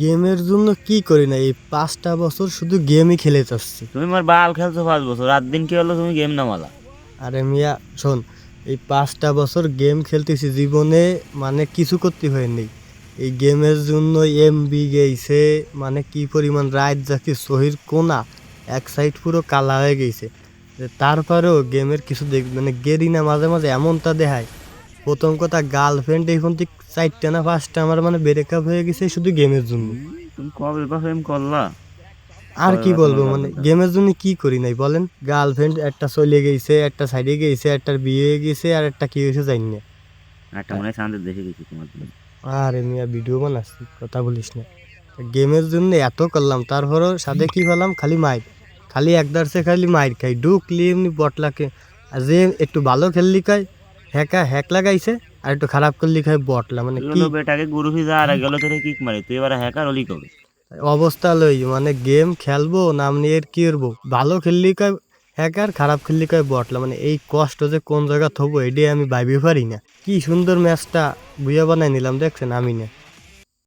গেমের জন্য কি করি না, এই 5টা বছর শুধু গেমই খেলে যাচ্ছি। তুমি আমার বাল খেলছো 5 বছর, রাত দিন কি হলো তুমি গেম নামালা? আরে মিয়া শোন, এই 5টা বছর গেম খেলতেছি, জীবনে মানে কিছু করতে হয়নি। এই গেমের জন্য এমবি গেছে, মানে কি পরিমাণ রাত যাচ্ছি, শরীর কোনা এক সাইড পুরো কালা হয়ে গেছে। তারপরেও গেমের কিছু মানে গেরি না, মাঝে মাঝে এমনটা দেখায়। প্রথম কথা, গার্লফ্রেন্ড এখন ঠিক 4টা না 5টা আমার মানে ব্রেকআপ হয়ে গেছে শুধু গেমের জন্য। তুমি কবে বা প্রেম করলা? আর কবে কি বা তোমার বলবো, মানে গার্লফ্রেন্ড? গেমের জন্য কি করি নাই বলেন। গার্লফ্রেন্ড একটা চলে গেছে, একটা সাইডে গেছে, একটা বিয়ে হয়ে গেছে, আর একটা কি হয়েছে জানি না। একটা মনে হয় শান্তির দেশে গেছি তোমার জন্য। আরে মিয়া ভিডিও বানাচ্ছি, কথা বলিস না। গেমের জন্য এত করলাম, তারপরও সাথে কি পেলাম, খালি মাইর। খালি একদারসে খালি মাইর খাই, ঢুকলি এমনি বটলাকে। আর যে একটু ভালো খেললি খায় হ্যাক লাগাইছে, আর একটু খারাপ করলি খায় বটলা, মানে তুই কি হলো বেটাকে গুরু ফিজা আর গেল তোরে কিক মারি, তুই এবার হ্যাকার হলি কবে? অবস্থা লই। মানে গেম খেলবো নাম নিয়ে আর কি করবো, ভালো খেললি কয় হ্যাকার, খারাপ খেললি কয় বটলা, মানে এই কষ্ট যে কোন জায়গা থবো এটাই আমি ভাবি পারি না। কি সুন্দর ম্যাচটা বুয়া বানাই নিলাম, দেখছেন আমি না।